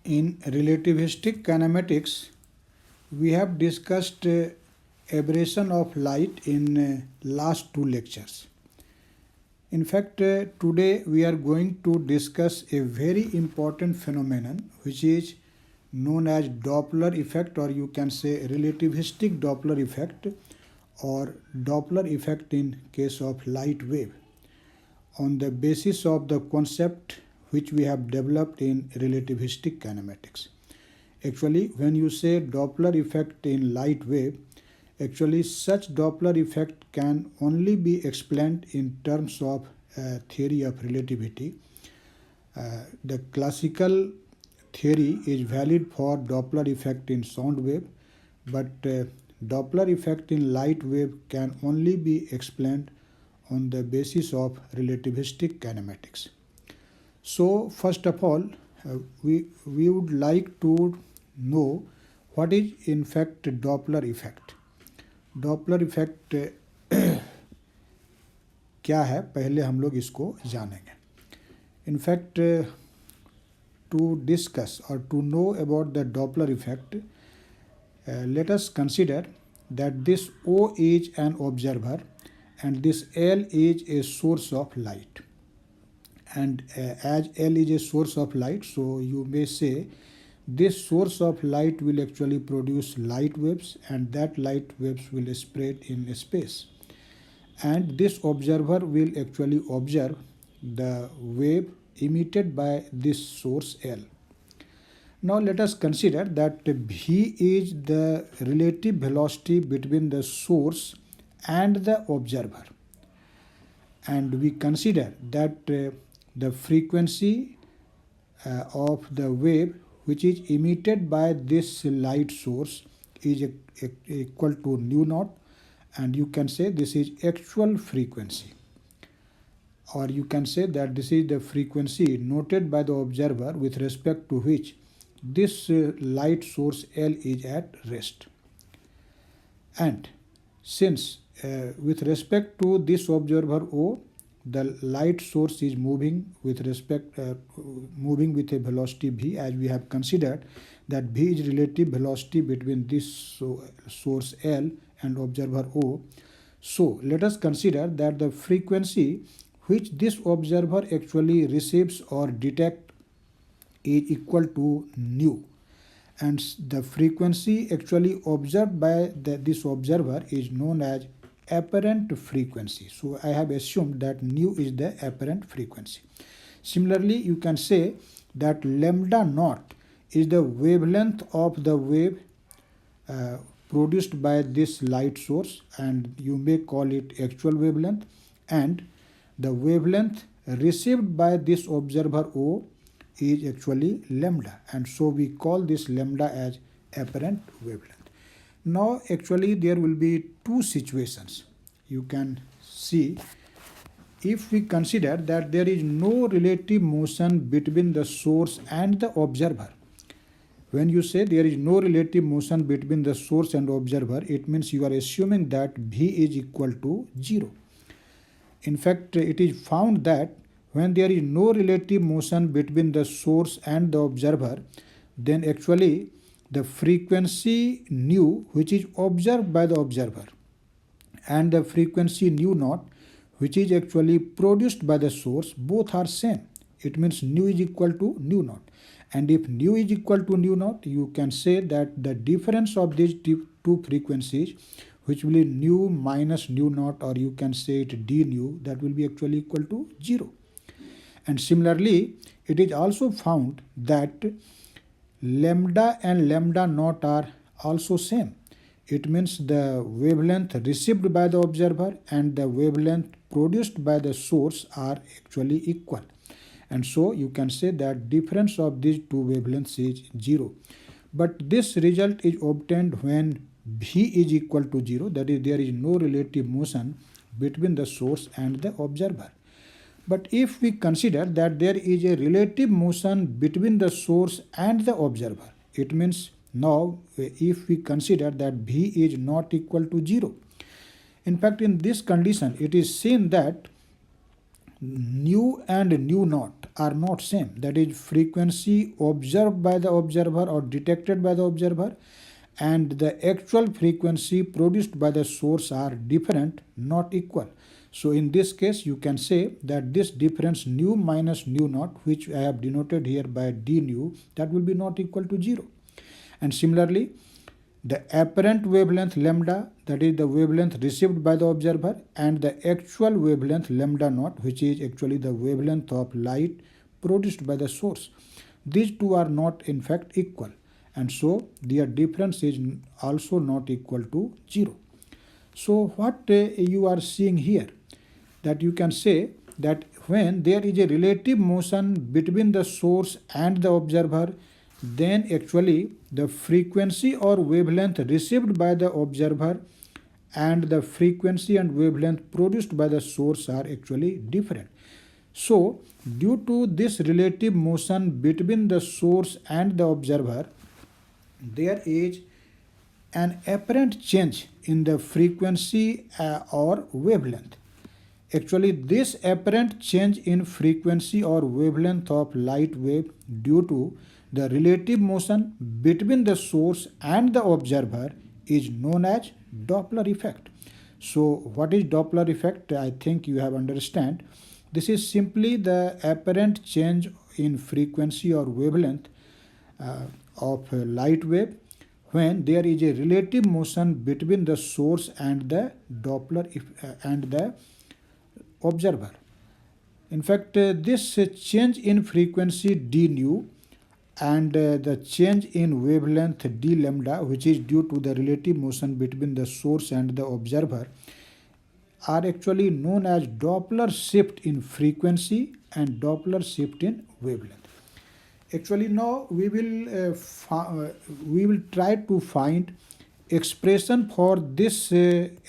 In relativistic kinematics, we have discussed aberration of light in last two lectures. In fact, today we are going to discuss a very important phenomenon which is known as Doppler effect, or you can say relativistic Doppler effect, or Doppler effect in case of light wave, on the basis of the concept which we have developed in relativistic kinematics. Actually, when you say Doppler effect in light wave, actually such Doppler effect can only be explained in terms of theory of relativity. The classical theory is valid for Doppler effect in sound wave, but Doppler effect in light wave can only be explained on the basis of relativistic kinematics. So first of all, we would like to know what is in fact Doppler effect. Doppler effect क्या है, पहले हम लोग इसको जानेंगे. In fact, to discuss or to know about the Doppler effect, let us consider that this O is an observer and this L is a source of light. And as L is a source of light, so you may say this source of light will actually produce light waves, and that light waves will spread in space. And this observer will actually observe the wave emitted by this source L. Now let us consider that v is the relative velocity between the source and the observer. And we consider that the frequency of the wave which is emitted by this light source is equal to nu naught, and you can say this is actual frequency, or you can say that this is the frequency noted by the observer with respect to which this light source L is at rest. And since with respect to this observer O, the light source is moving with a velocity v, as we have considered that v is relative velocity between this source L and observer O. So let us consider that the frequency which this observer actually receives or detects is equal to nu, and the frequency actually observed by this observer is known as apparent frequency. So I have assumed that nu is the apparent frequency. Similarly, you can say that lambda naught is the wavelength of the wave produced by this light source, and you may call it actual wavelength, and the wavelength received by this observer O is actually lambda, and so we call this lambda as apparent wavelength. Now actually there will be two situations. You can see, if we consider that there is no relative motion between the source and the observer. When you say there is no relative motion between the source and observer, it means you are assuming that v is equal to 0. In fact, it is found that when there is no relative motion between the source and the observer, then actually the frequency nu which is observed by the observer and the frequency nu naught which is actually produced by the source, both are same. It means nu is equal to nu naught. And if nu is equal to nu naught, you can say that the difference of these two frequencies, which will be nu minus nu naught, or you can say it d nu, that will be actually equal to 0. And similarly, it is also found that lambda and lambda naught are also same. It means the wavelength received by the observer and the wavelength produced by the source are actually equal. And so you can say that difference of these two wavelengths is 0. But this result is obtained when v is equal to 0, that is, there is no relative motion between the source and the observer. But if we consider that there is a relative motion between the source and the observer, it means now if we consider that v is not equal to 0. In fact, in this condition, it is seen that nu and nu naught are not same. That is, frequency observed by the observer or detected by the observer and the actual frequency produced by the source are different, not equal. So in this case, you can say that this difference nu minus nu naught, which I have denoted here by d nu, that will be not equal to 0. And similarly, the apparent wavelength lambda, that is the wavelength received by the observer, and the actual wavelength lambda naught, which is actually the wavelength of light produced by the source. These two are not in fact equal, and so their difference is also not equal to 0. So what you are seeing here, that you can say that when there is a relative motion between the source and the observer, then actually the frequency or wavelength received by the observer and the frequency and wavelength produced by the source are actually different. So due to this relative motion between the source and the observer, there is an apparent change in the frequency or wavelength. Actually, this apparent change in frequency or wavelength of light wave due to the relative motion between the source and the observer is known as Doppler effect. So what is Doppler effect? I think you have understand. This is simply the apparent change in frequency or wavelength of light wave when there is a relative motion between the source and the Doppler and the observer. In fact, this change in frequency d nu and the change in wavelength d lambda, which is due to the relative motion between the source and the observer, are actually known as Doppler shift in frequency and Doppler shift in wavelength. Actually, now we will try to find expression for this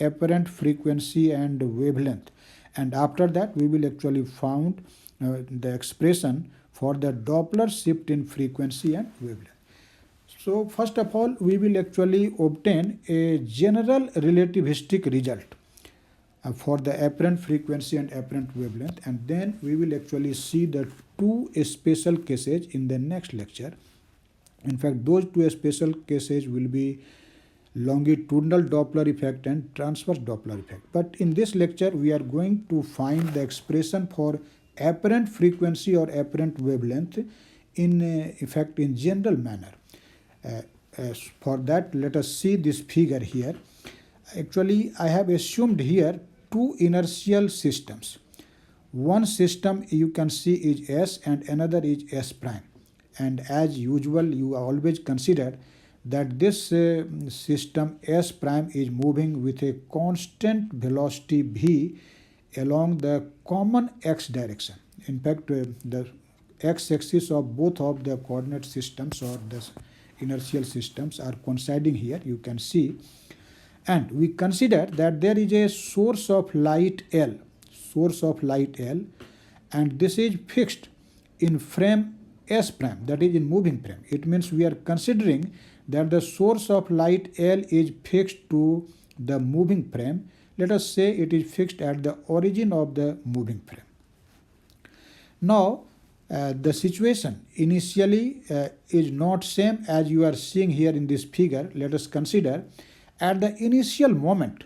apparent frequency and wavelength, and after that we will actually found the expression for the Doppler shift in frequency and wavelength. So first of all, we will actually obtain a general relativistic result for the apparent frequency and apparent wavelength, and then we will actually see the two special cases in the next lecture. In fact, those two special cases will be longitudinal Doppler effect and transverse Doppler effect. But in this lecture, we are going to find the expression for apparent frequency or apparent wavelength in effect in general manner. For that, let us see this figure here. Actually, I have assumed here two inertial systems. One system you can see is S and another is S prime. And as usual, you always consider that this system S prime is moving with a constant velocity v along the common x direction. In fact, the x-axis of both of the coordinate systems or the inertial systems are coinciding here, you can see. And we consider that there is a source of light L, and this is fixed in frame S prime, that is in moving frame. It means we are considering that the source of light L is fixed to the moving frame. Let us say it is fixed at the origin of the moving frame. Now, the situation initially is not same as you are seeing here in this figure. Let us consider at the initial moment,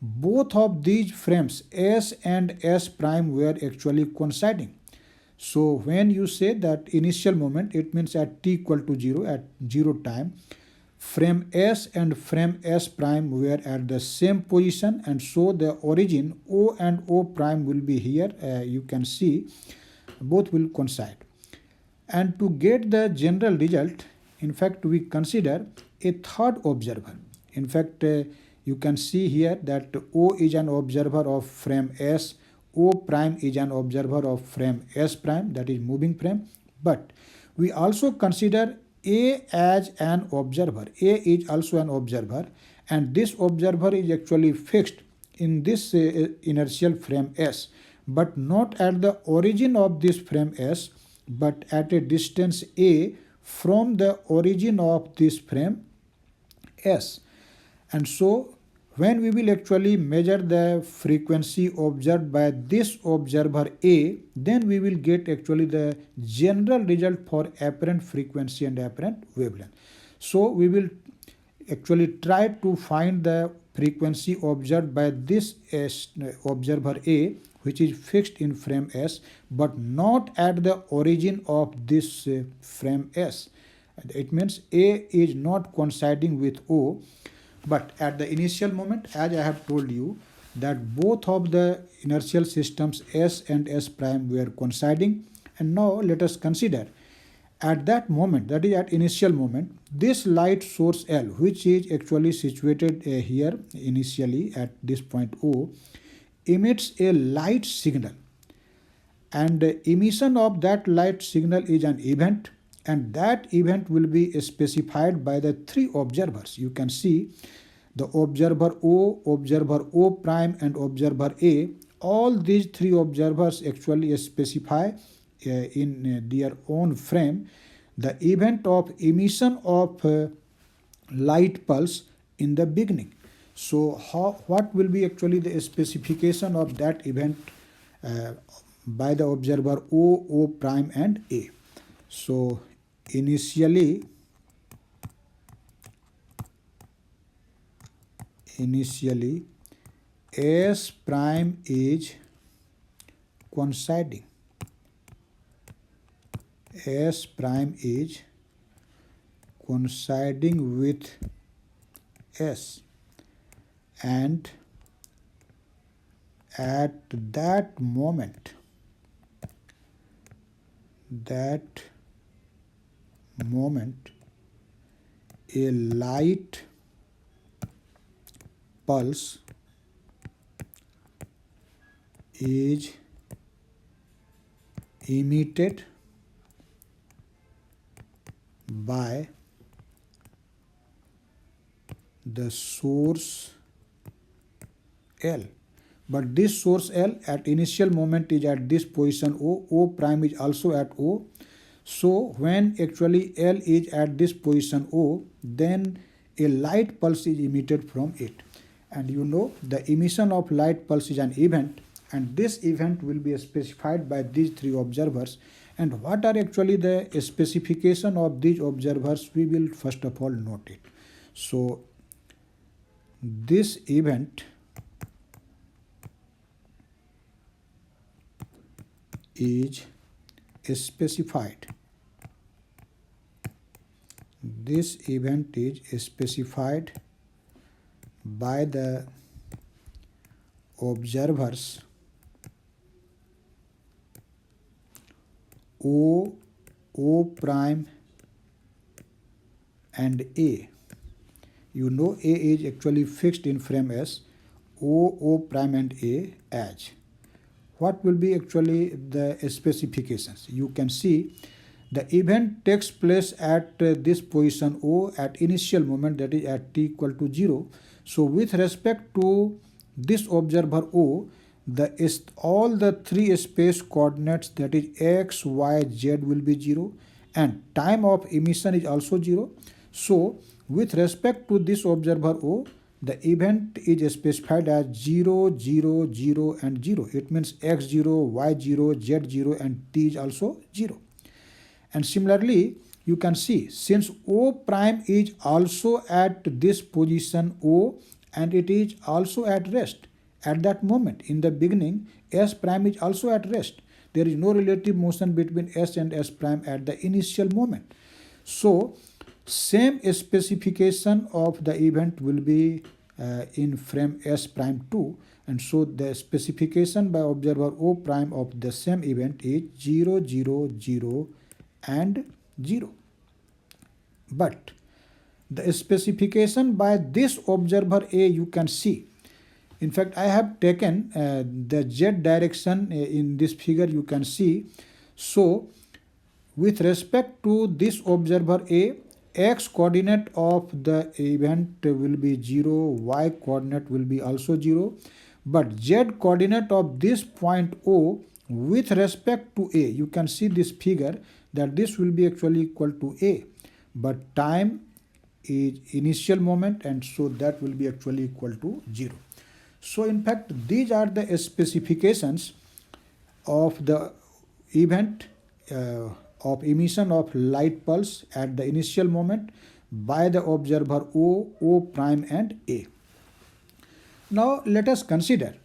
both of these frames S and S prime were actually coinciding. So when you say that initial moment, it means at t equal to 0, at 0 time, frame S and frame S prime were at the same position, and so the origin O and O prime will be here. You can see both will coincide. And to get the general result, in fact, we consider a third observer. In fact, you can see here that O is an observer of frame S, O prime is an observer of frame S prime, that is moving frame. But we also consider A as an observer. A is also an observer, and this observer is actually fixed in this inertial frame S, but not at the origin of this frame S, but at a distance A from the origin of this frame S. And so When we will actually measure the frequency observed by this observer A, then we will get actually the general result for apparent frequency and apparent wavelength. So we will actually try to find the frequency observed by this observer A, which is fixed in frame S, but not at the origin of this frame S. It means A is not coinciding with O, but at the initial moment, as I have told you, that both of the inertial systems S and S prime were coinciding. And now let us consider at that moment, that is at initial moment, this light source L, which is actually situated here initially at this point O, emits a light signal, and emission of that light signal is an event, and that event will be specified by the three observers. You can see the observer O prime, and observer A. All these three observers actually specify in their own frame the event of emission of light pulse in the beginning. So what will be actually the specification of that event by the observer O prime and A? So initially S prime is coinciding. S prime is coinciding with S, and at that moment a light pulse is emitted by the source L. But this source L at initial moment is at this position O prime is also at O. So when actually L is at this position O, then a light pulse is emitted from it. And you know the emission of light pulse is an event, and this event will be specified by these three observers. And what are actually the specification of these observers? We will first of all note it. So this event is specified. This event is specified by the observers O prime and A. You know A is actually fixed in frame S, O prime and A as. What will be actually the specifications? You can see the event takes place at this position O at initial moment, that is at t equal to 0. So with respect to this observer O, all the three space coordinates, that is x, y, z, will be 0, and time of emission is also 0. So with respect to this observer O, the event is specified as 0, 0, 0 and 0. It means x0, y0, z0 and t is also 0. And similarly, you can see since O prime is also at this position O, and it is also at rest at that moment. In the beginning, S prime is also at rest. There is no relative motion between S and S prime at the initial moment. So same specification of the event will be in frame S prime 2, and so the specification by observer O prime of the same event is 0, 0, 0 and 0. But the specification by this observer A, you can see. In fact, I have taken the Z direction in this figure, you can see. So with respect to this observer A, x coordinate of the event will be 0, y coordinate will be also 0, but z coordinate of this point O with respect to A, you can see this figure that this will be actually equal to A, but time is initial moment, and so that will be actually equal to 0. So in fact these are the specifications of the event of emission of light pulse at the initial moment by the observer O, O prime and A. Now let us consider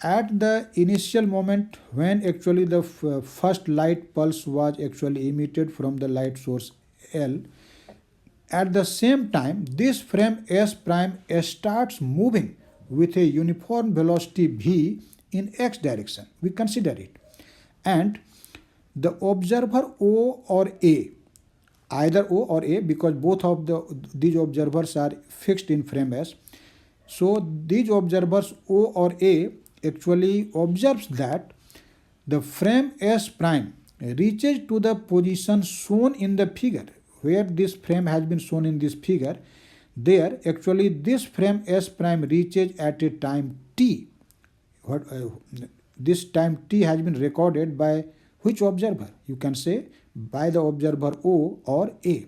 at the initial moment when actually the first light pulse was actually emitted from the light source L. At the same time, this frame S prime starts moving with a uniform velocity v in x direction. We consider it. And the observer O or A, either O or A, because both of these observers are fixed in frame S. So these observers O or A actually observes that the frame S prime reaches to the position shown in the figure. Where this frame has been shown in this figure, there actually this frame S prime reaches at a time t. This time t has been recorded by which observer? You can say by the observer O or A.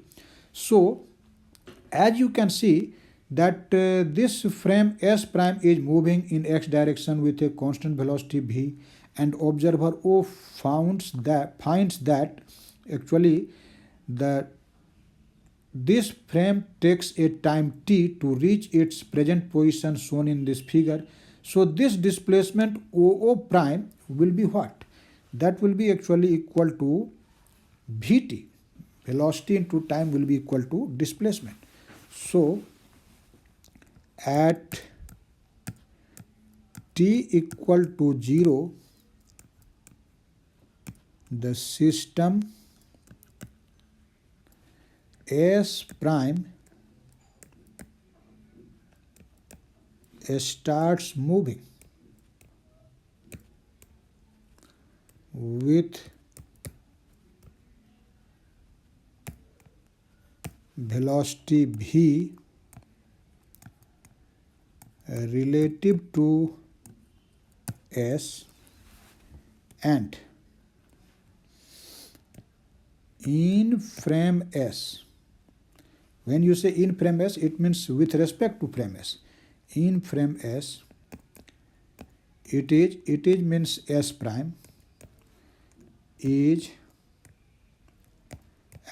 So as you can see that this frame S prime is moving in x direction with a constant velocity v, and observer O finds that actually this frame takes a time t to reach its present position shown in this figure. So this displacement OO prime will be what? That will be actually equal to Vt. Velocity into time will be equal to displacement. So at t equal to 0, the system S prime starts moving with velocity v relative to S, and in frame S. When you say in frame S, it means with respect to frame S. In frame S, it is means S prime is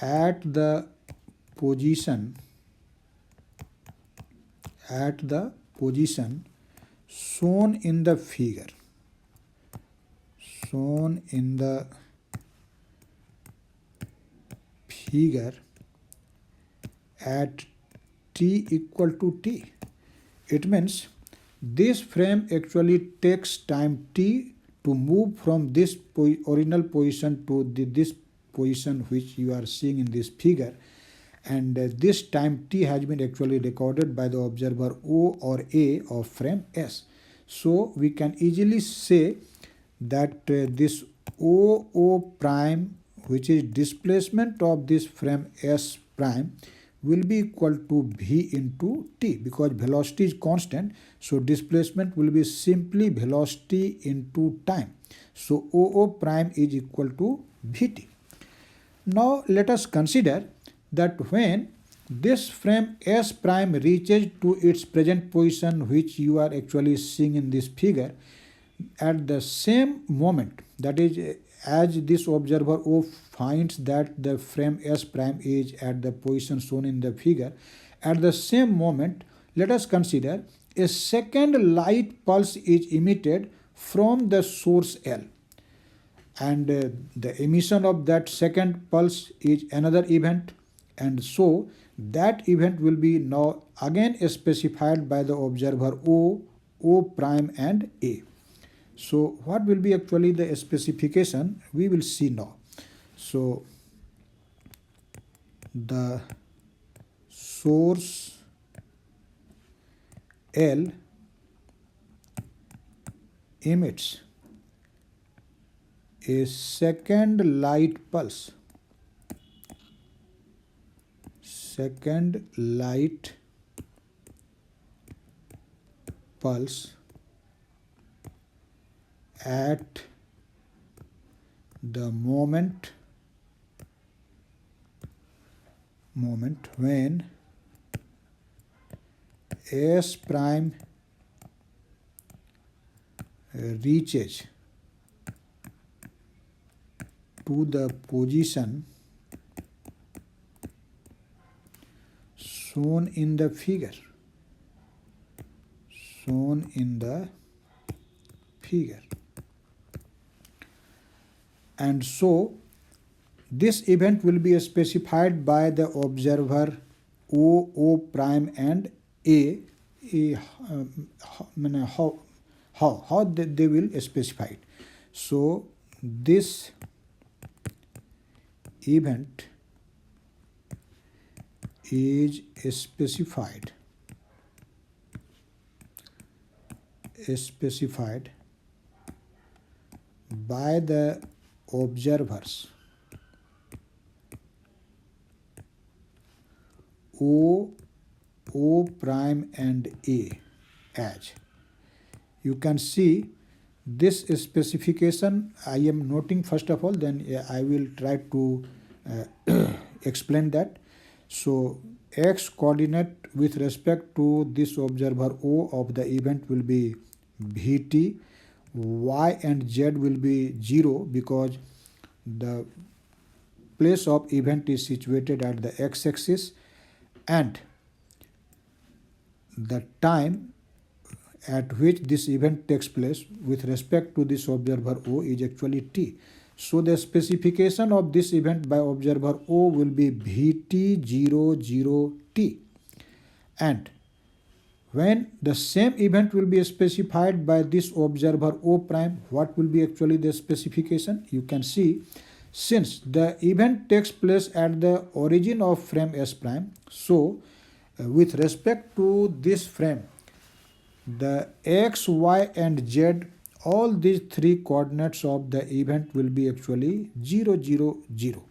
at the position shown in the figure. Shown in the figure at t equal to t. It means this frame actually takes time t to move from this original position to this position which you are seeing in this figure, and this time t has been actually recorded by the observer O or A of frame S. So we can easily say that this OO prime, which is displacement of this frame S prime, will be equal to v into t, because velocity is constant, so displacement will be simply velocity into time. So OO prime is equal to vt. Now let us consider that when this frame S prime reaches to its present position, which you are actually seeing in this figure, at the same moment, that is as this observer O finds that the frame S prime is at the position shown in the figure, at the same moment, let us consider a second light pulse is emitted from the source L. And the emission of that second pulse is another event, and so that event will be now again specified by the observer O, O prime and A. So what will be actually the specification, we will see now. So the source L emits a second light pulse. Second light pulse at the moment when S prime reaches to the position shown in the figure. And so this event will be specified by the observer O prime and A. How they will specify it. So this event is specified by the observers O prime and A as. You can see this specification I am noting first of all, then I will try to explain that. So x coordinate with respect to this observer O of the event will be Vt, y and z will be 0 because the place of event is situated at the x-axis, and the time at which this event takes place with respect to this observer O is actually t. So the specification of this event by observer O will be Vt00t, and when the same event will be specified by this observer O prime, what will be actually the specification? You can see, since the event takes place at the origin of frame S prime, so with respect to this frame, the x, y and z, all these three coordinates of the event will be actually 0, 0, 0.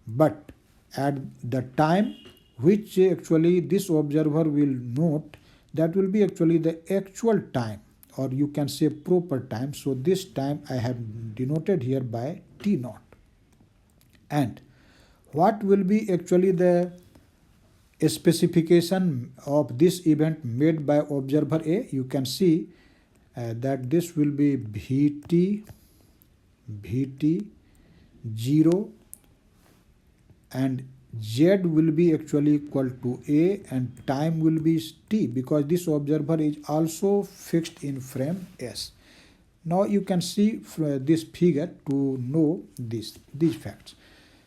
But at the time which actually this observer will note, that will be actually the actual time, or you can say proper time. So this time I have denoted here by t naught. And what will be actually the specification of this event made by observer A? You can see that this will be Vt 0 and z will be actually equal to A and time will be t, because this observer is also fixed in frame S. Now you can see this figure to know these facts.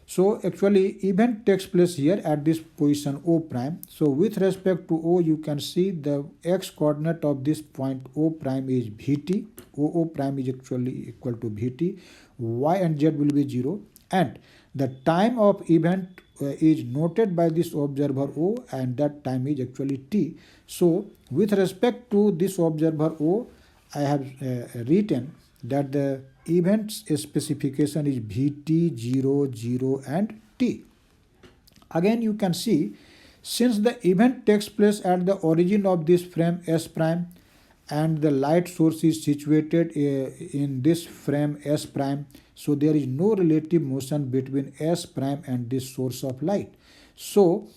So actually event takes place here at this position O prime. So with respect to O, you can see the x coordinate of this point O prime is Vt. O prime is actually equal to Vt. Y and z will be 0. And the time of event is noted by this observer O, and that time is actually t. So with respect to this observer O, I have written that the event's specification is Vt 0, 0 and t. Again you can see, since the event takes place at the origin of this frame S prime and the light source is situated in this frame S prime, so there is no relative motion between S prime and this source of light. So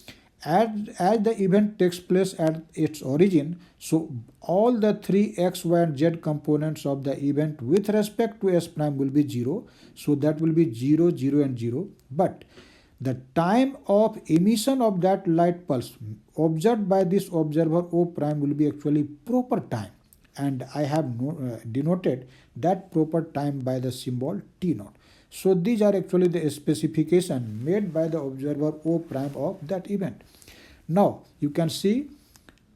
as the event takes place at its origin, so all the three x, y and z components of the event with respect to S prime will be 0. So that will be 0, 0 and 0. But the time of emission of that light pulse observed by this observer O prime will be actually proper time, and I have denoted that proper time by the symbol t naught. So these are actually the specification made by the observer O prime of that event. Now you can see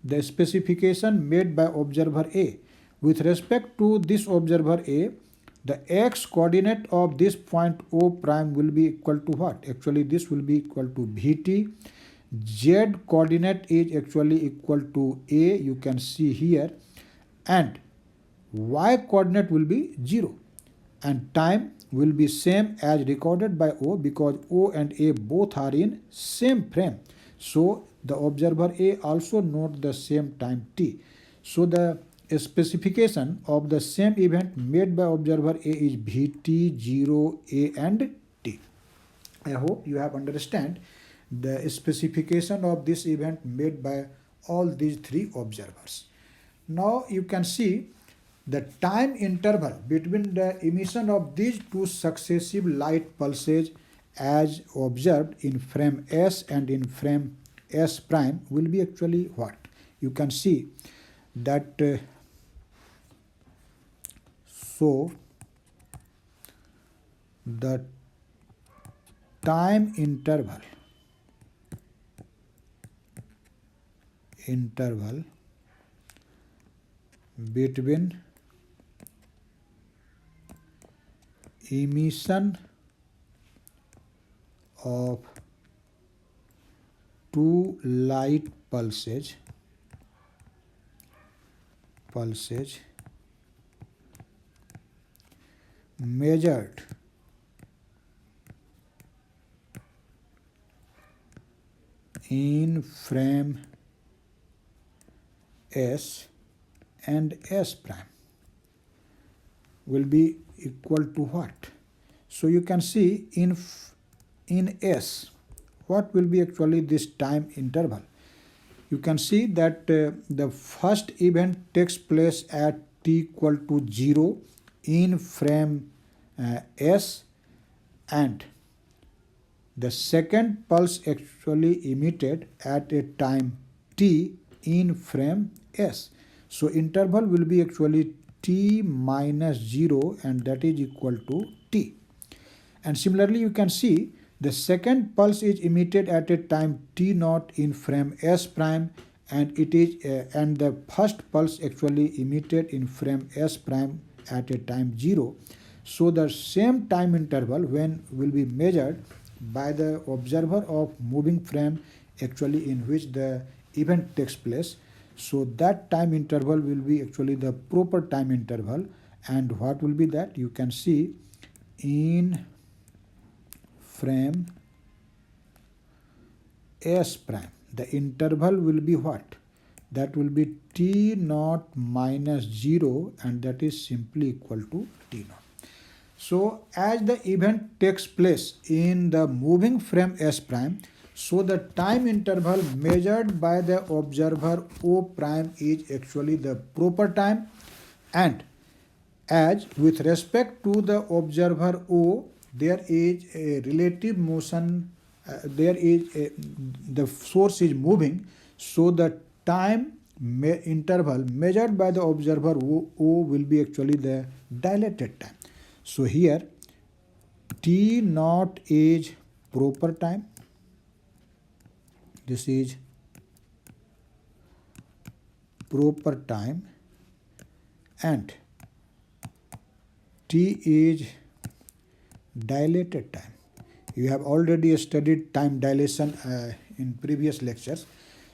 the specification made by observer A. With respect to this observer A, the x coordinate of this point O prime will be equal to what? Actually this will be equal to Vt. Z coordinate is actually equal to A, you can see here, and y coordinate will be 0, and time will be same as recorded by O, because O and A both are in same frame. So the observer A also note the same time t. So the specification of the same event made by observer A is Vt, 0, A and t. I hope you have understand the specification of this event made by all these three observers. Now you can see the time interval between the emission of these two successive light pulses as observed in frame S and in frame S prime will be actually what? You can see that so the time interval between emission of two light pulses measured in frame S and S prime will be equal to what? So you can see in S, what will be actually this time interval? You can see that the first event takes place at t equal to 0 in frame S, and the second pulse actually emitted at a time t in frame S. So interval will be actually t minus 0, and that is equal to t. And similarly you can see the second pulse is emitted at a time t naught in frame S prime, and it is and the first pulse actually emitted in frame S prime at a time 0. So the same time interval when will be measured by the observer of moving frame actually in which the event takes place. So that time interval will be actually the proper time interval, and what will be that? You can see in frame S prime the interval will be what? That will be t naught minus 0, and that is simply equal to t naught. So as the event takes place in the moving frame S prime, so the time interval measured by the observer O prime is actually the proper time, and as with respect to the observer O, there is a relative motion, the source is moving, so the time interval measured by the observer O will be actually the dilated time. So here t naught is proper time, this is proper time, and t is dilated time. You have already studied time dilation in previous lectures.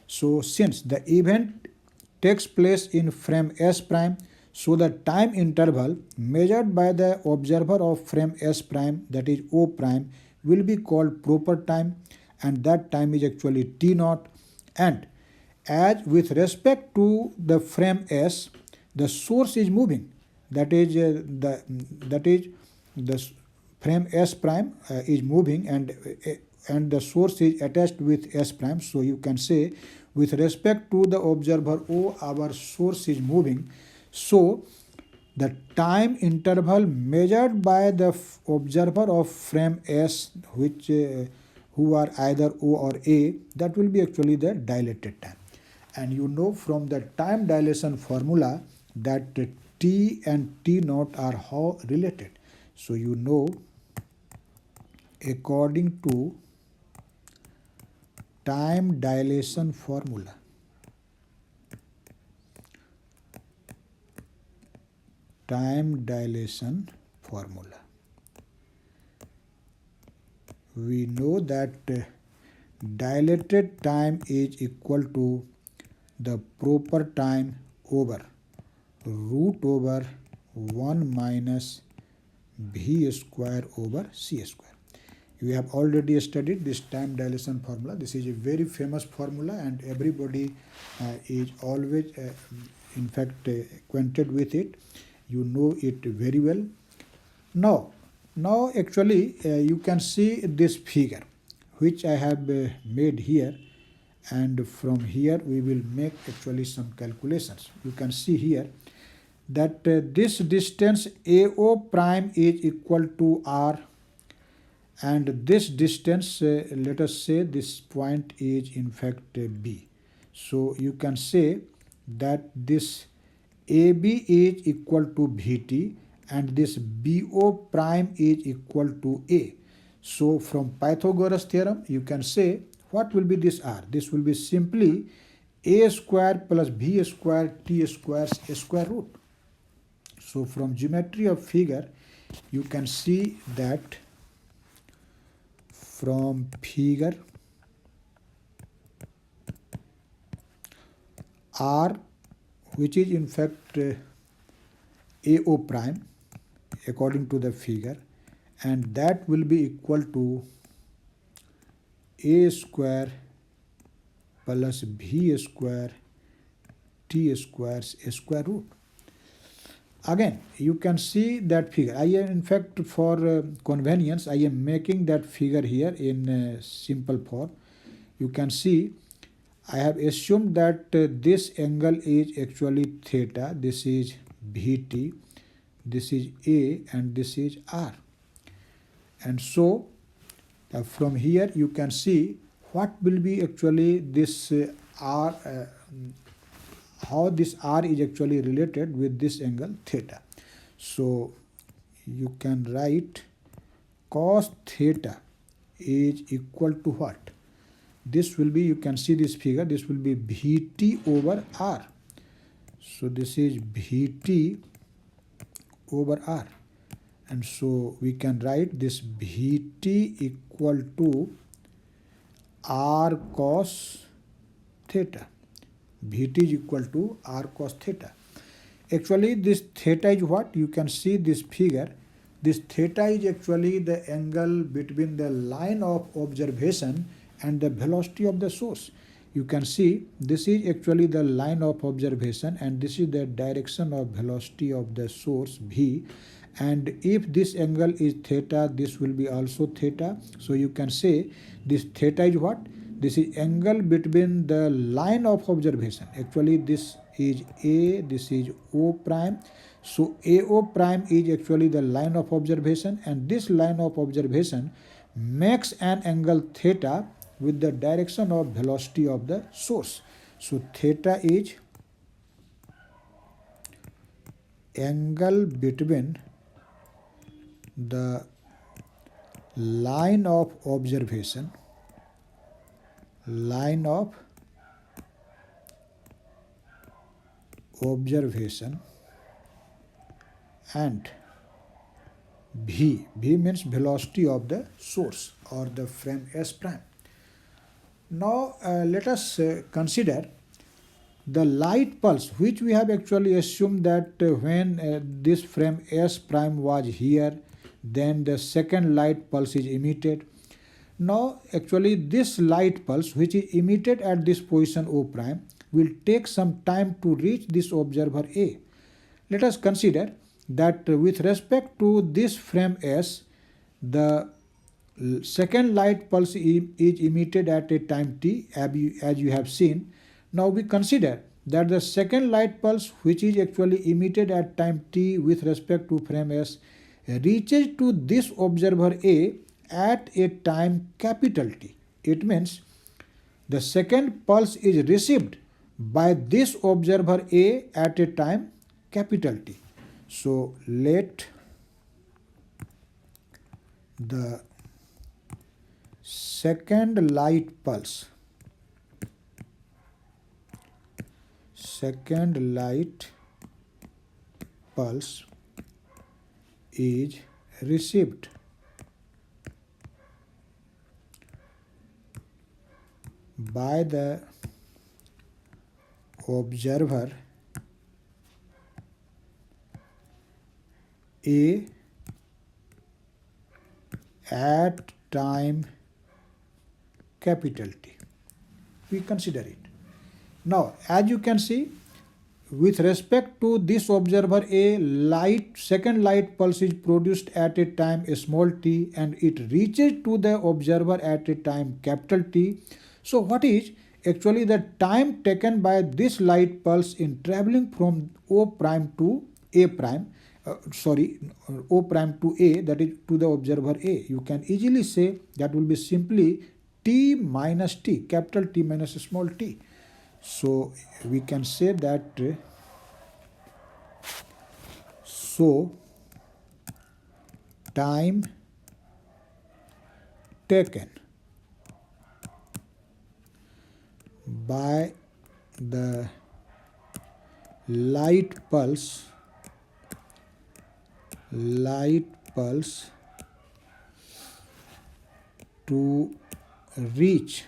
So since the event takes place in frame S prime, so the time interval measured by the observer of frame S prime, that is O prime, will be called proper time, and that time is actually t naught. And as with respect to the frame S, the source is moving, that is the frame S prime is moving, and the source is attached with S prime. So you can say with respect to the observer O, our source is moving. So the time interval measured by the observer of frame S, which who are either O or A, that will be actually the dilated time. And you know from the time dilation formula that t and t naught are how related. So you know according to time dilation formula, we know that dilated time is equal to the proper time over root over 1 minus v square over c square. You have already studied this time dilation formula. This is a very famous formula, and everybody is always in fact acquainted with it. You know it very well. Now actually you can see this figure which I have made here, and from here we will make actually some calculations. You can see here that this distance AO prime is equal to R, and this distance, let us say this point is in fact B. So you can say that this AB is equal to VT and this BO prime is equal to A. So from Pythagoras theorem you can say what will be this R? This will be simply A square plus B square T square square root. So from geometry of figure you can see that from figure R, which is in fact AO prime according to the figure, and that will be equal to A square plus B square T square square root. Again, you can see that figure. I am in fact for convenience I am making that figure here in simple form. You can see I have assumed that this angle is actually theta, this is Vt, this is A, and this is R. And so from here you can see what will be actually this R, how this R is actually related with this angle theta. So you can write cos theta is equal to what? This will be, you can see this figure, this will be Vt over R. So this is Vt over R. And so we can write this Vt equal to R cos theta. Vt is equal to R cos theta. Actually this theta is what? You can see this figure. This theta is actually the angle between the line of observation and the velocity of the source. You can see this is actually the line of observation and this is the direction of velocity of the source V. And if this angle is theta, this will be also theta. So you can say this theta is what? This is angle between the line of observation. Actually this is A, this is O prime. So AO prime is actually the line of observation, and this line of observation makes an angle theta with the direction of velocity of the source. So theta is angle between the line of observation, and V. V means velocity of the source or the frame S prime. Now let us consider the light pulse, which we have actually assumed that when this frame S prime was here, then the second light pulse is emitted. Now actually this light pulse, which is emitted at this position O prime, will take some time to reach this observer A. Let us consider that with respect to this frame S, the second light pulse is emitted at a time t, as you have seen. Now we consider that the second light pulse, which is actually emitted at time t with respect to frame S, reaches to this observer A at a time capital T. It means the second pulse is received by this observer A at a time capital T. So let the second light pulse is received by the observer A at time capital T. We consider it. Now, as you can see, with respect to this observer A, second light pulse is produced at a time small t and it reaches to the observer at a time capital T. So what is? actually the time taken by this light pulse in traveling from O prime to A prime, O prime to A, that is to the observer A. You can easily say that will be simply t minus t, capital T minus small t. So we can say that time taken by the light pulse to reach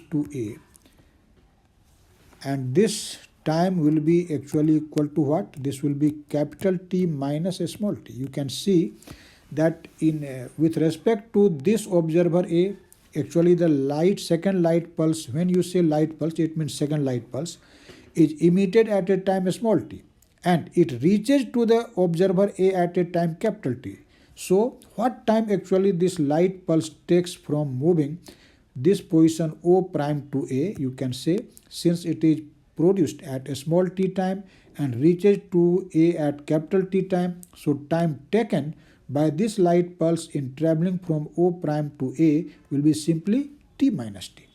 to A, and this time will be actually equal to what? This will be capital T minus small t. You can see that in with respect to this observer A, actually the second light pulse, when you say light pulse, it means second light pulse, is emitted at a time small t, and it reaches to the observer A at a time capital T. So what time actually this light pulse takes from moving this position O prime to A, you can say, since it is produced at a small t time and reaches to A at capital T time, so time taken by this light pulse in traveling from O prime to A will be simply t minus t.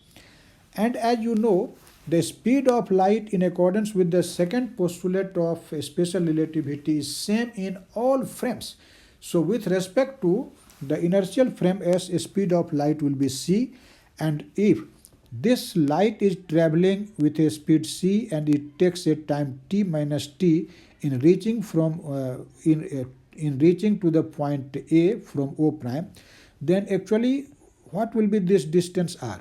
And as you know, the speed of light in accordance with the second postulate of special relativity is same in all frames. So with respect to the inertial frame S, speed of light will be c, and if this light is traveling with a speed c and it takes a time t minus t in reaching reaching to the point A from O prime, then actually what will be this distance r?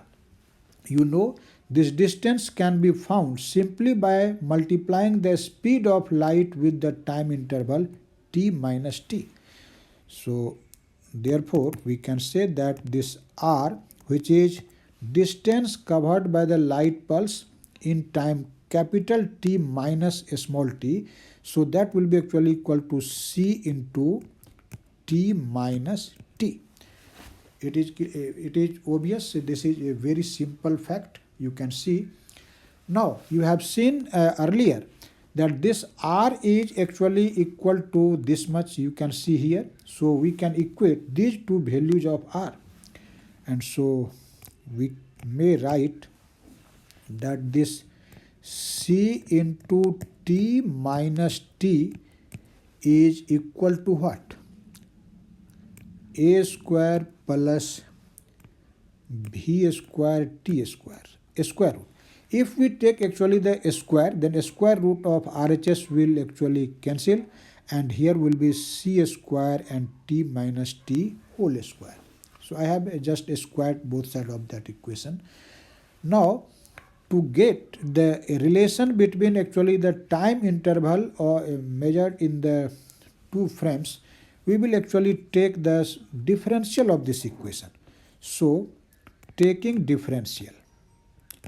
You know, this distance can be found simply by multiplying the speed of light with the time interval t minus t. So therefore we can say that this r, which is distance covered by the light pulse in time capital T minus small t, so that will be actually equal to c into t minus t. It is obvious. This is a very simple fact. You can see. Now you have seen earlier that this r is actually equal to this much. You can see here. So we can equate these two values of r, and so we may write that this c into t minus t is equal to what? A square plus b square t square, square root. If we take actually the square, then a square root of RHS will actually cancel, and here will be c square and t minus t whole square. So I have just squared both sides of that equation. Now to get the relation between actually the time interval or measured in the two frames, we will actually take the differential of this equation. So taking differential,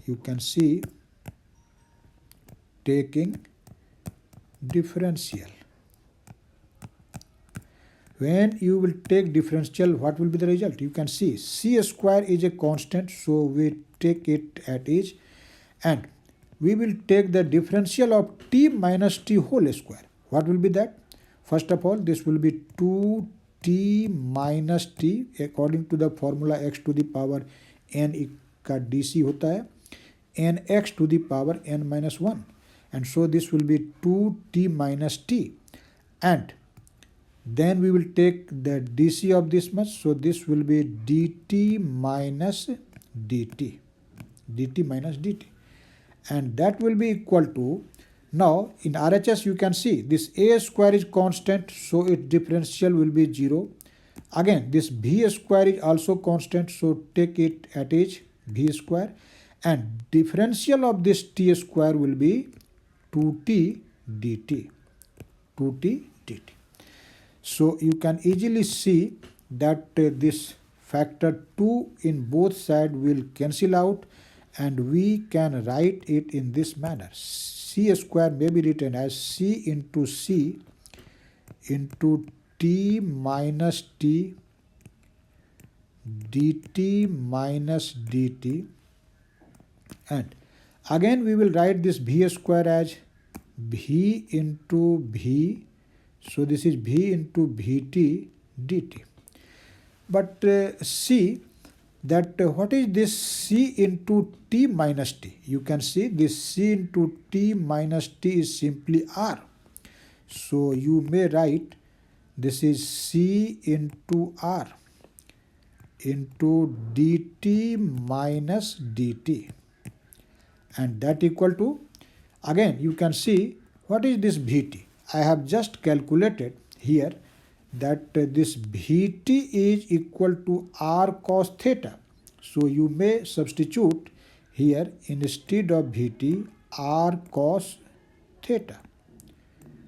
you can see taking differential. When you will take differential, what will be the result? You can see c square is a constant, so we take it at each, and we will take the differential of t minus t whole square. What will be that? First of all, this will be 2t minus t according to the formula x to the power n का dc होता है n x to the power n minus 1, and so this will be 2t minus t, and then we will take the dc of this much, so this will be dt minus dt, and that will be equal to, now in RHS you can see this a square is constant, so its differential will be 0. Again this b square is also constant, so take it at each, b square, and differential of this t square will be 2t dt. So you can easily see that this factor 2 in both sides will cancel out, and we can write it in this manner. C square may be written as C into C into T minus T dt minus dt, and again we will write this V square as V into V, so this is V into Vt dt. But see that what is this C into T minus T? You can see this C into T minus T is simply R. So you may write this is C into R into dt minus dt, and that equal to, again you can see what is this Vt. I have just calculated here that this Vt is equal to R cos theta. So you may substitute here instead of Vt R cos theta,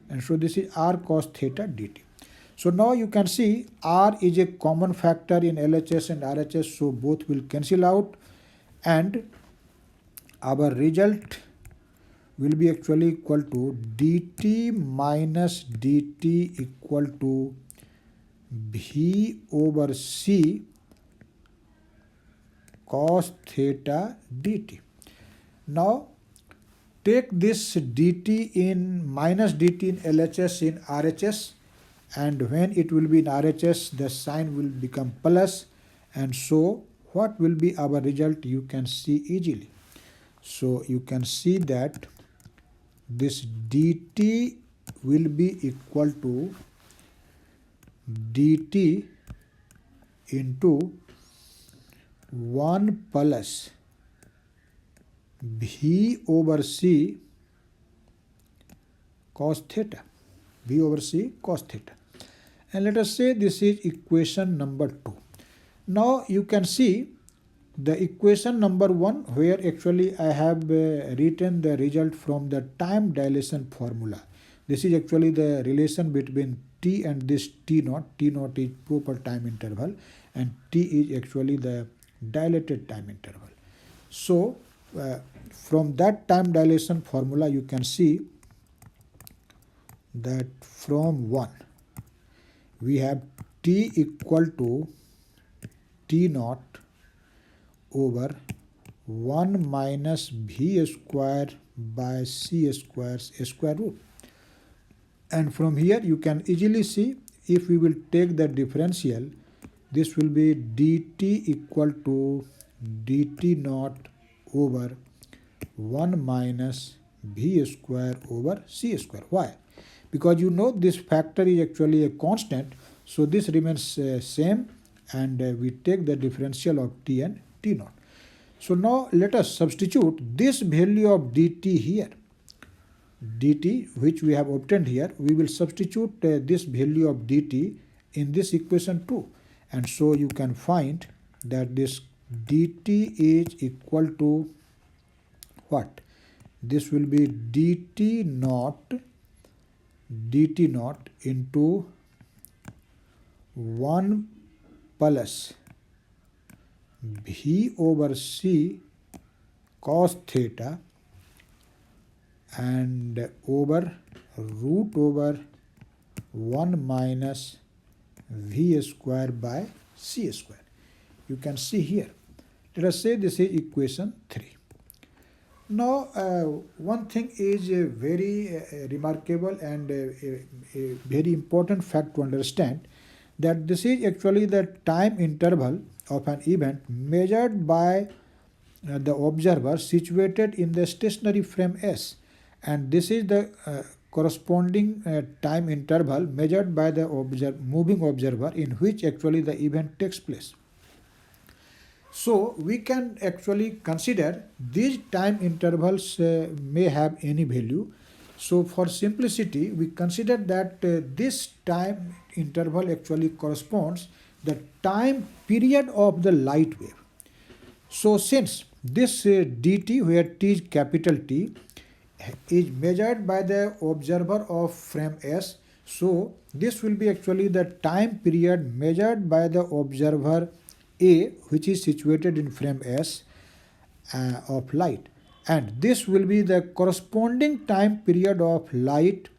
and so this is R cos theta dt. So now you can see R is a common factor in LHS and RHS, so both will cancel out, and our result will be actually equal to dt minus dt equal to V over C cos theta dt. Now take this dt in minus dt in LHS in RHS, and when it will be in RHS the sign will become plus, and so what will be our result you can see easily. So you can see that this dt will be equal to dt into 1 plus V over C cos theta, V over C cos theta. And let us say this is equation number 2. Now you can see the equation number 1 where actually I have written the result from the time dilation formula. This is actually the relation between T and this T naught. T naught is proper time interval and T is actually the dilated time interval. So from that time dilation formula you can see that from 1 we have T equal to T naught over 1 minus V square by C square's square root. And from here you can easily see if we will take the differential, this will be dt equal to dt naught over 1 minus V square over C square. Why? Because you know this factor is actually a constant, so this remains same, and we take the differential of T and T naught. So now let us substitute this value of dt here. Dt which we have obtained here, we will substitute this value of dt in this equation 2, and so you can find that this dt is equal to what? This will be dt naught into 1 plus V over C cos theta and over root over 1 minus V square by C square. You can see here. Let us say this is equation 3. Now one thing is very remarkable and a very important fact to understand, that this is actually the time interval of an event measured by the observer situated in the stationary frame S, and this is the corresponding time interval measured by the moving observer in which actually the event takes place. So we can actually consider these time intervals may have any value. So for simplicity we consider that this time interval actually corresponds the time period of the light wave. So since this dt, where t is capital T, is measured by the observer of frame S, so this will be actually the time period measured by the observer A, which is situated in frame S, of light, and this will be the corresponding time period of light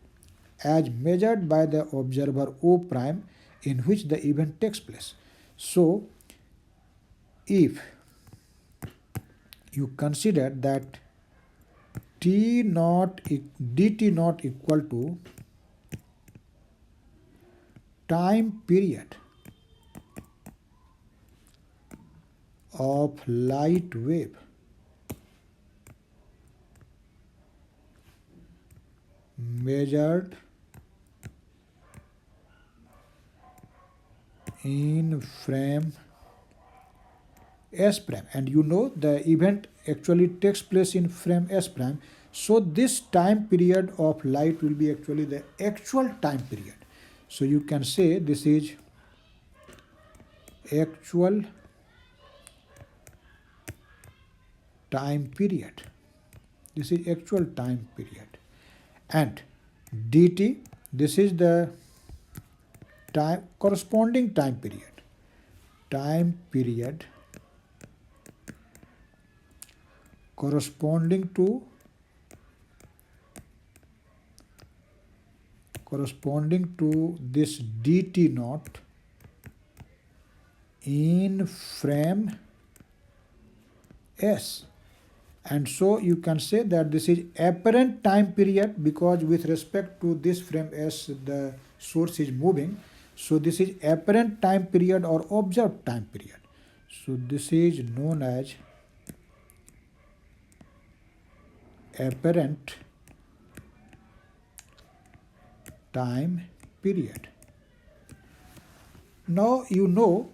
as measured by the observer O prime in which the event takes place. So if you consider that dt naught equal to time period of light wave measured in frame S prime, and you know the event actually takes place in frame S prime, so this time period of light will be actually the actual time period. So you can say this is actual time period. This is actual time period. And dt, this is the time corresponding time period. Time period corresponding to this dt naught in frame S. And so you can say that this is apparent time period, because with respect to this frame S the source is moving, so this is apparent time period or observed time period. So this is known as apparent time period. Now you know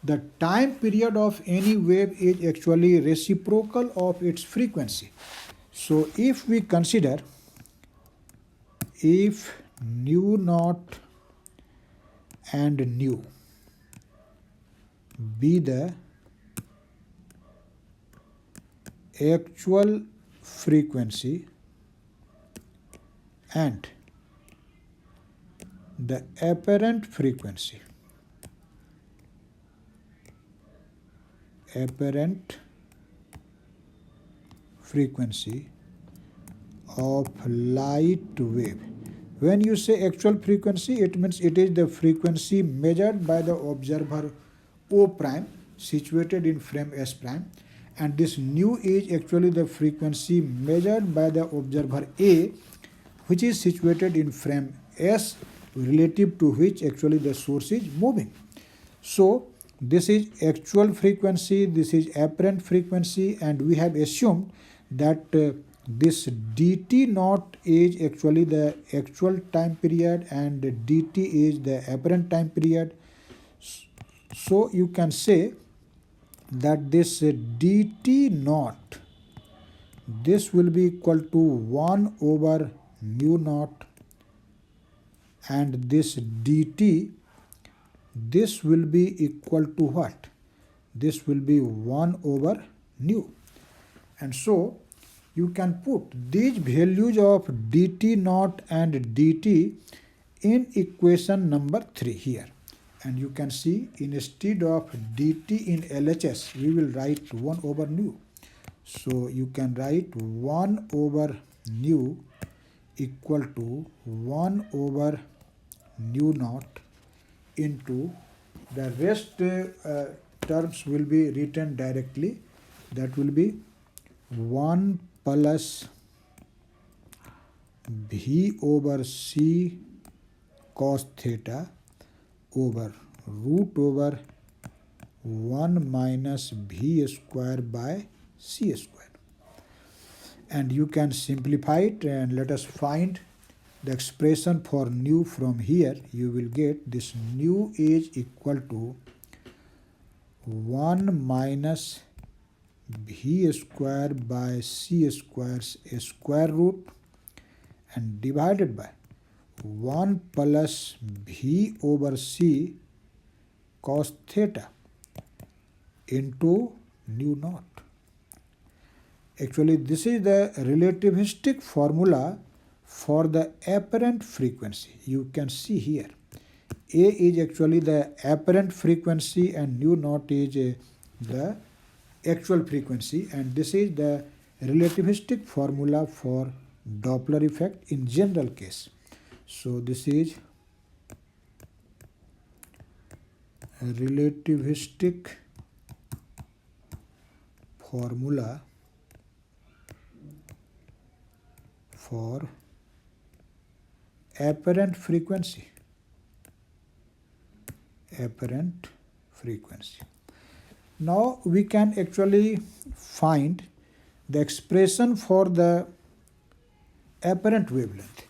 the time period of any wave is actually reciprocal of its frequency. So if we consider, if nu naught and nu be the actual frequency and the apparent frequency of light wave. When you say actual frequency, it means it is the frequency measured by the observer O prime situated in frame S prime, and this nu is actually the frequency measured by the observer A, which is situated in frame S, relative to which actually the source is moving. So this is actual frequency, this is apparent frequency, and we have assumed that this dt naught is actually the actual time period and dt is the apparent time period. So you can say that this dt naught, this will be equal to 1 over mu naught, and this dt, this will be equal to what? This will be 1 over nu. And so you can put these values of dt naught and dt in equation number 3 here. And you can see, instead of dt in LHS, we will write 1 over nu. So you can write 1 over nu equal to 1 over nu naught into the rest terms will be written directly. That will be 1 plus v over c cos theta over root over 1 minus v square by c square. And you can simplify it, and let us find the expression for nu from here. You will get this nu is equal to 1 minus v square by c square's square root and divided by 1 plus v over c cos theta into nu naught. Actually, this is the relativistic formula for the apparent frequency. You can see here, A is actually the apparent frequency and nu naught is the actual frequency, and this is the relativistic formula for Doppler effect in general case. So this is a relativistic formula for apparent frequency. Now we can actually find the expression for the apparent wavelength.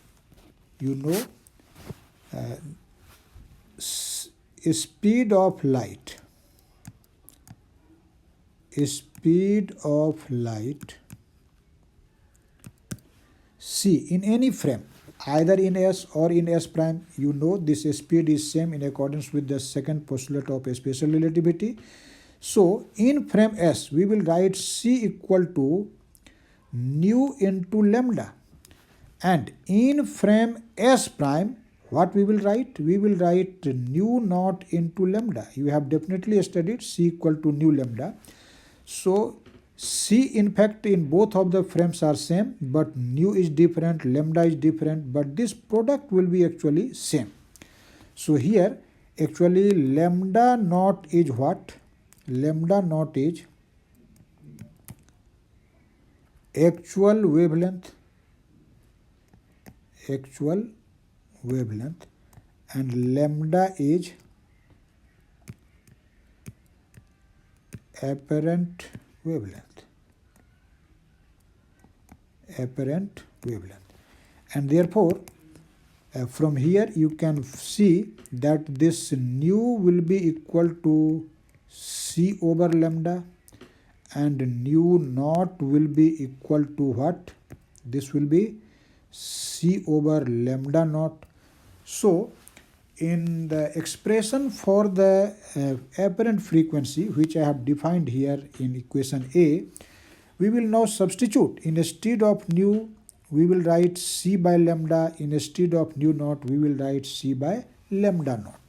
You know, speed of light c in any frame, either in S or in S prime. You know this speed is same in accordance with the second postulate of special relativity. So in frame S we will write c equal to nu into lambda, and in frame S prime what we will write? We will write nu naught into lambda. You have definitely studied c equal to nu lambda. So c in fact in both of the frames are same, but nu is different, lambda is different, but this product will be actually same. So here actually lambda naught is what? Lambda naught is actual wavelength, and lambda is apparent wavelength. And therefore from here you can see that this nu will be equal to c over lambda, and nu naught will be equal to what? This will be c over lambda naught. So in the expression for the apparent frequency, which I have defined here in equation A, we will now substitute. Instead of nu we will write c by lambda, instead of nu naught we will write c by lambda naught.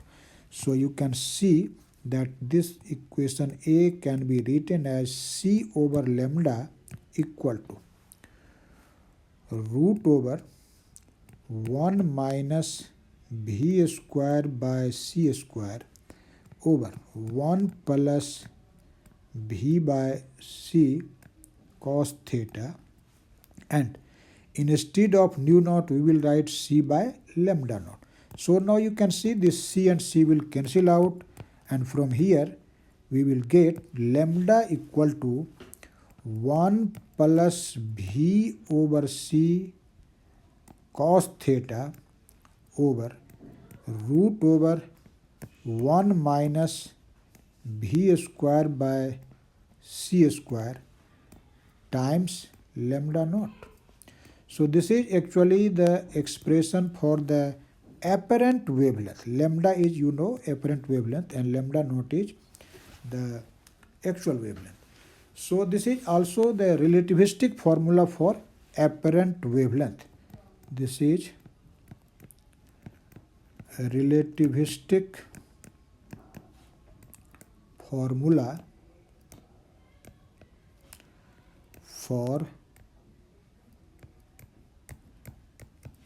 So you can see that this equation A can be written as c over lambda equal to root over 1 minus v square by c square over 1 plus v by c cos theta, and instead of nu naught we will write c by lambda naught. So now you can see this c and c will cancel out, and from here we will get lambda equal to 1 plus v over c cos theta over root over 1 minus v square by c square times lambda naught. So this is actually the expression for the apparent wavelength. Lambda is, you know, apparent wavelength, and lambda naught is the actual wavelength. So this is also the relativistic formula for apparent wavelength. This is a relativistic formula for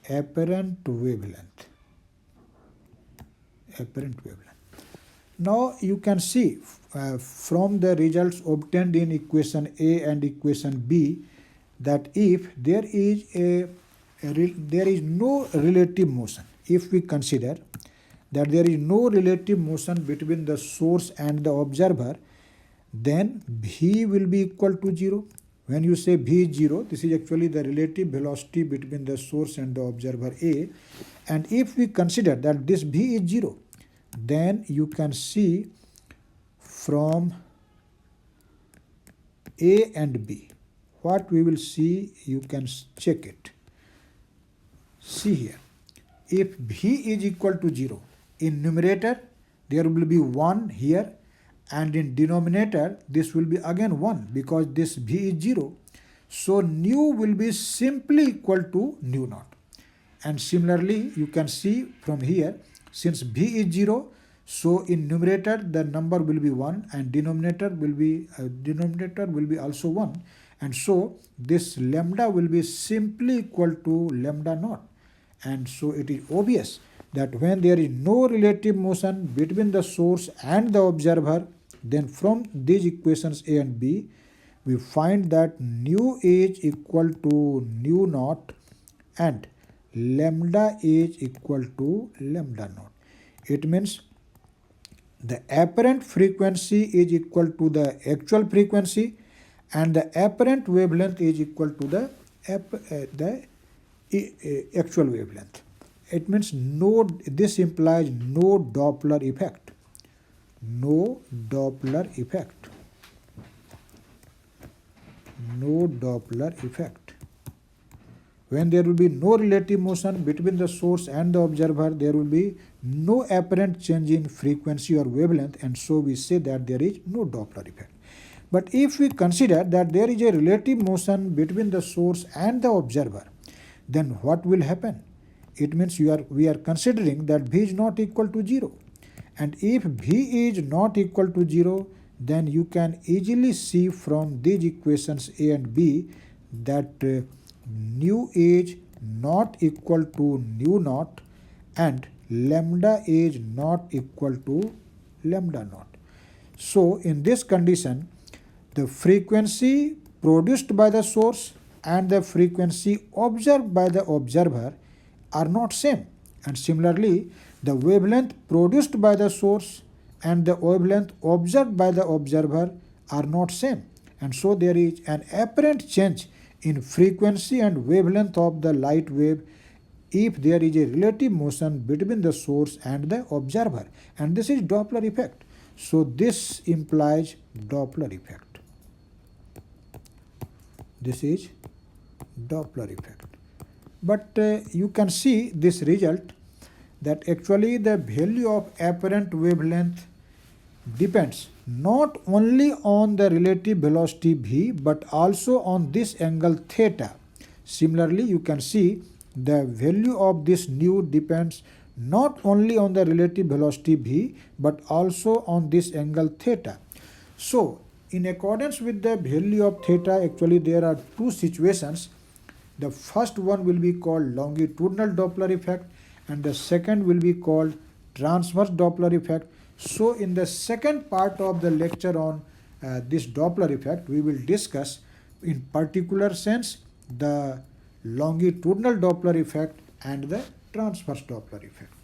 apparent wavelength. Now you can see from the results obtained in equation A and equation B that if there is no relative motion, if we consider that there is no relative motion between the source and the observer, then v will be equal to 0. When you say v is 0, this is actually the relative velocity between the source and the observer A. And if we consider that this v is 0, then you can see from A and B what we will see. You can check it. See here, if v is equal to 0, in numerator there will be 1 here, and in denominator this will be again 1 because this v is 0. So nu will be simply equal to nu naught. And similarly you can see from here, since v is 0, So in numerator the number will be 1 and denominator will be also 1, and so this lambda will be simply equal to lambda naught. And so it is obvious that when there is no relative motion between the source and the observer, then from these equations A and B, we find that nu is equal to nu naught and lambda is equal to lambda naught. It means the apparent frequency is equal to the actual frequency and the apparent wavelength is equal to the actual wavelength. It means this implies no Doppler effect. No Doppler effect. No Doppler effect. When there will be no relative motion between the source and the observer, there will be no apparent change in frequency or wavelength, and so we say that there is no Doppler effect. But if we consider that there is a relative motion between the source and the observer, then what will happen? It means we are considering that V is not equal to 0. And if V is not equal to 0, then you can easily see from these equations A and B that nu is not equal to nu naught and lambda is not equal to lambda naught. So in this condition, the frequency produced by the source and the frequency observed by the observer are not same. And similarly, the wavelength produced by the source and the wavelength observed by the observer are not same. And so there is an apparent change in frequency and wavelength of the light wave if there is a relative motion between the source and the observer. And this is Doppler effect. So this implies Doppler effect. This is Doppler effect. But you can see this result that actually the value of apparent wavelength depends not only on the relative velocity v but also on this angle theta. Similarly, you can see the value of this nu depends not only on the relative velocity v but also on this angle theta. So in accordance with the value of theta, actually there are two situations. The first one will be called longitudinal Doppler effect and the second will be called transverse Doppler effect. So in the second part of the lecture on this Doppler effect, we will discuss in particular sense the longitudinal Doppler effect and the transverse Doppler effect.